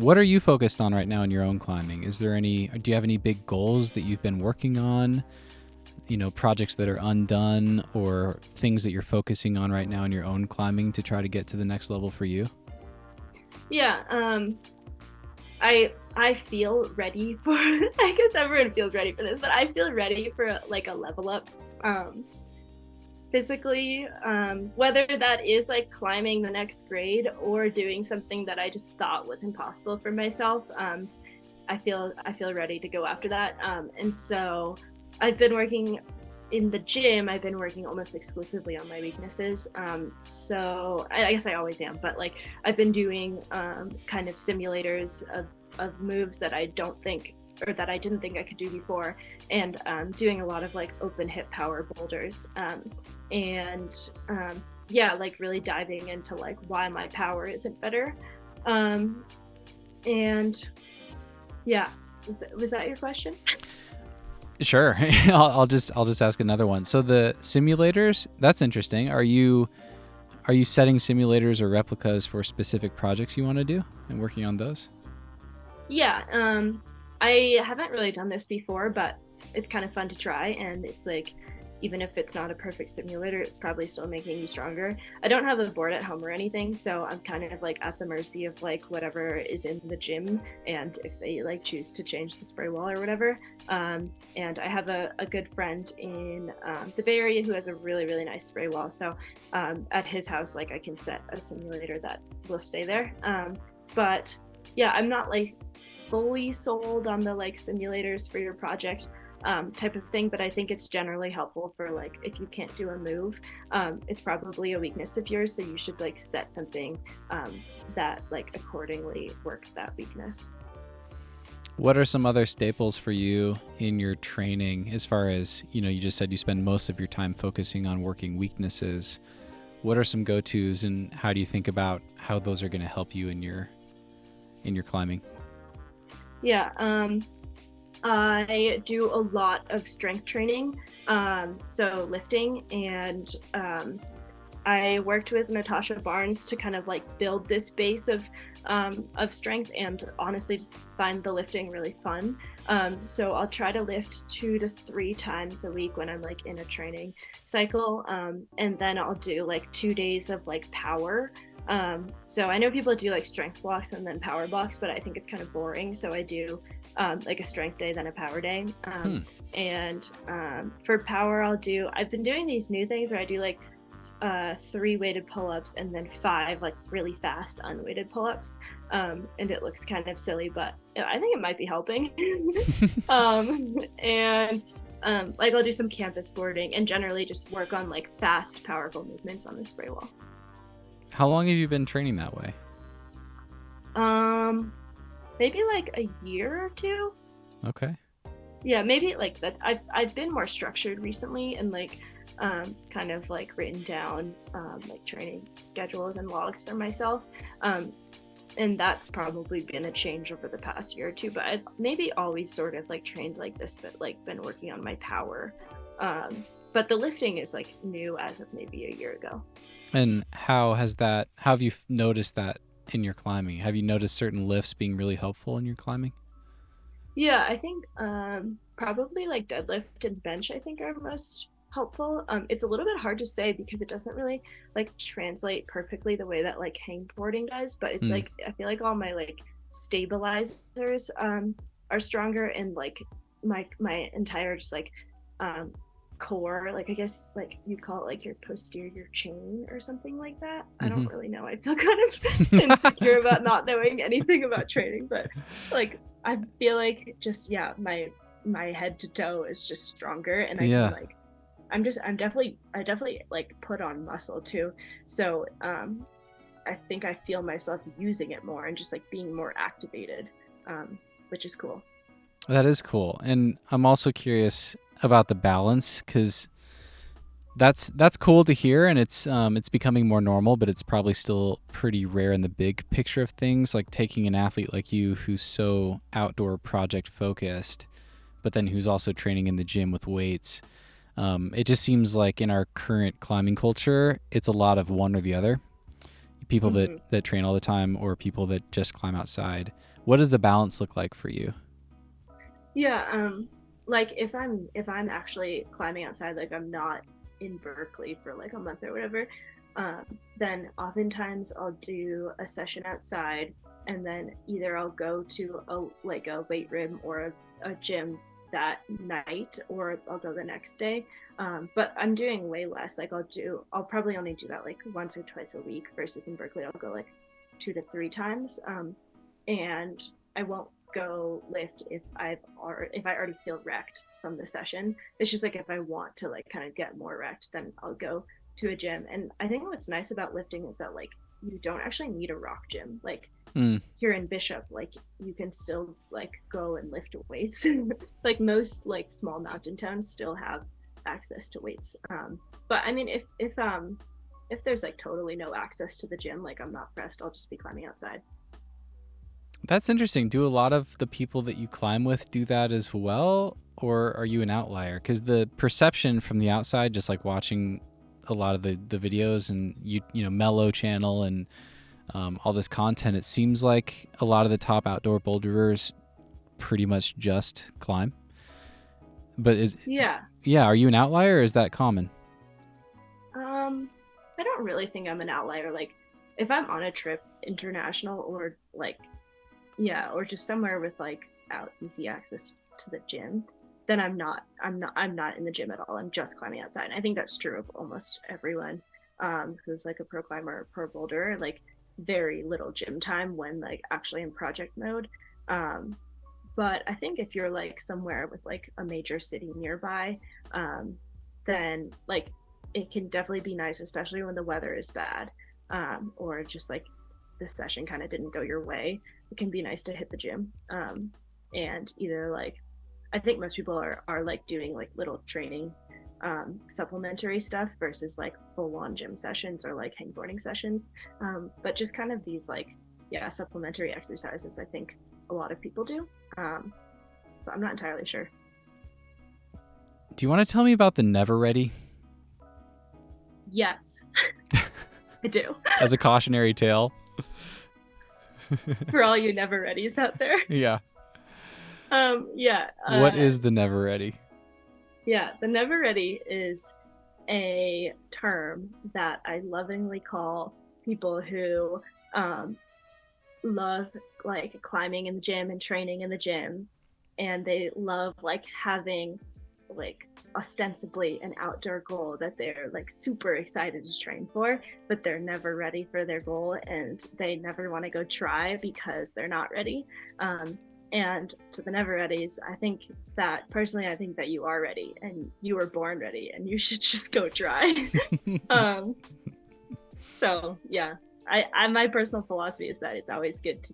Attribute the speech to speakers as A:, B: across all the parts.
A: What are you focused on right now in your own climbing? Do you have any big goals that you've been working on? Projects that are undone or things that you're focusing on right now in your own climbing to try to get to the next level for you?
B: Yeah, I feel ready for I guess everyone feels ready for this, but I feel ready for like a level up um physically, whether that is like climbing the next grade or doing something that I just thought was impossible for myself. I feel ready to go after that. And so I've been working in the gym. I've been working almost exclusively on my weaknesses. So I guess I always am, but like I've been doing kind of simulators of moves that I don't think or that I didn't think I could do before, and doing a lot of like open hip power boulders, and yeah, like really diving into like why my power isn't better, um, and yeah, was that your question?
A: Sure. I'll just ask another one. So the simulators, that's interesting. Are you setting simulators or replicas for specific projects you want to do and working on those?
B: Yeah, I haven't really done this before, but it's kind of fun to try. And it's like, even if it's not a perfect simulator, it's probably still making you stronger. I don't have a board at home or anything, so I'm kind of like at the mercy of like whatever is in the gym, and if they like choose to change the spray wall or whatever. And I have a good friend in the Bay Area who has a really, really nice spray wall. So at his house, like I can set a simulator that will stay there. But yeah, I'm not like fully sold on the like simulators for your project type of thing, but I think it's generally helpful for like if you can't do a move, it's probably a weakness of yours, so you should like set something that like accordingly works that weakness.
A: What are some other staples for you in your training as far as, you just said you spend most of your time focusing on working weaknesses. What are some go-tos and how do you think about how those are going to help you in your climbing?
B: Yeah, I do a lot of strength training, so lifting, and I worked with Natasha Barnes to kind of like build this base of strength, and honestly just find the lifting really fun. So I'll try to lift 2 to 3 times a week when I'm like in a training cycle, and then I'll do like 2 days of like power. So I know people do like strength blocks and then power blocks, but I think it's kind of boring. So I do like a strength day, then a power day.
A: Hmm.
B: And for power, I've been doing these new things where I do like 3 weighted pull-ups and then 5 like really fast unweighted pull-ups. And it looks kind of silly, but I think it might be helping. And like I'll do some campus boarding and generally just work on like fast, powerful movements on the spray wall.
A: How long have you been training that way?
B: Um, Maybe like a year or two.
A: Okay.
B: Yeah, maybe like that. I've been more structured recently and like kind of like written down like training schedules and logs for myself. And that's probably been a change over the past year or two. But I've maybe always sort of like trained like this, but like been working on my power. But the lifting is like new as of maybe a year ago.
A: And how have you noticed that in your climbing? Have you noticed certain lifts being really helpful in your climbing?
B: Yeah, I think probably like deadlift and bench I think are most helpful. It's a little bit hard to say because it doesn't really like translate perfectly the way that like hangboarding does, but it's
A: Hmm.
B: like I feel like all my like stabilizers are stronger, and like my entire just like um core, like I guess like you'd call it like your posterior chain or something like that. I
A: Mm-hmm.
B: don't really know. I feel kind of insecure about not knowing anything about training, but like I feel like just yeah, my head to toe is just stronger, and I can
A: Yeah.
B: like I definitely like put on muscle too. So I think I feel myself using it more and just like being more activated, which is cool.
A: That is cool. And I'm also curious about the balance because that's cool to hear, and it's becoming more normal, but it's probably still pretty rare in the big picture of things. Like taking an athlete like you who's so outdoor project focused, but then who's also training in the gym with weights. It just seems like in our current climbing culture, it's a lot of one or the other. people
B: Mm-hmm.
A: that train all the time or people that just climb outside. What does the balance look like for you?
B: Yeah, like if I'm actually climbing outside, like I'm not in Berkeley for like a month or whatever, then oftentimes I'll do a session outside, and then either I'll go to a weight room or a gym that night, or I'll go the next day. But I'm doing way less. Like I'll probably only do that like once or twice a week, versus in Berkeley I'll go like 2 to 3 times. And I won't go lift if I already feel wrecked from the session. It's just like if I want to like kind of get more wrecked, then I'll go to a gym. And I think what's nice about lifting is that like you don't actually need a rock gym. Like
A: Mm.
B: here in Bishop, like you can still like go and lift weights. Like most like small mountain towns still have access to weights. But I mean, if there's like totally no access to the gym, like I'm not pressed. I'll just be climbing outside.
A: That's interesting. Do a lot of the people that you climb with do that as well, or are you an outlier? Because the perception from the outside, just like watching a lot of the videos and you know Mellow channel and all this content, it seems like a lot of the top outdoor boulderers pretty much just climb. But
B: Yeah.
A: are you an outlier or is that common?
B: I don't really think I'm an outlier. Like if I'm on a trip international, or like yeah, or just somewhere with like out easy access to the gym, then I'm not in the gym at all. I'm just climbing outside. I think that's true of almost everyone who's like a pro climber or pro boulder. Like very little gym time when like actually in project mode. Um, but I think if you're like somewhere with like a major city nearby, then like it can definitely be nice, especially when the weather is bad, or just like the session kind of didn't go your way. It can be nice to hit the gym, and either like I think most people are like doing like little training supplementary stuff versus like full on gym sessions or like hangboarding sessions. But just kind of these like, yeah, supplementary exercises, I think a lot of people do. But I'm not entirely sure.
A: Do you want to tell me about the Never Ready
B: Yes, I do.
A: as a cautionary tale?
B: For all you never readies out there.
A: Yeah.
B: Yeah.
A: What is the Never Ready?
B: Yeah, the never ready is a term that I lovingly call people who love like climbing in the gym and training in the gym, and they love like having like ostensibly an outdoor goal that they're like super excited to train for, but they're never ready for their goal, and they never want to go try because they're not ready. And to the never readies, I think that personally, I think that you are ready and you were born ready and you should just go try. um, so yeah, I my personal philosophy is that it's always good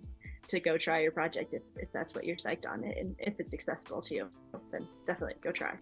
B: to go try your project if that's what you're psyched on it, and if it's accessible to you, then definitely go try.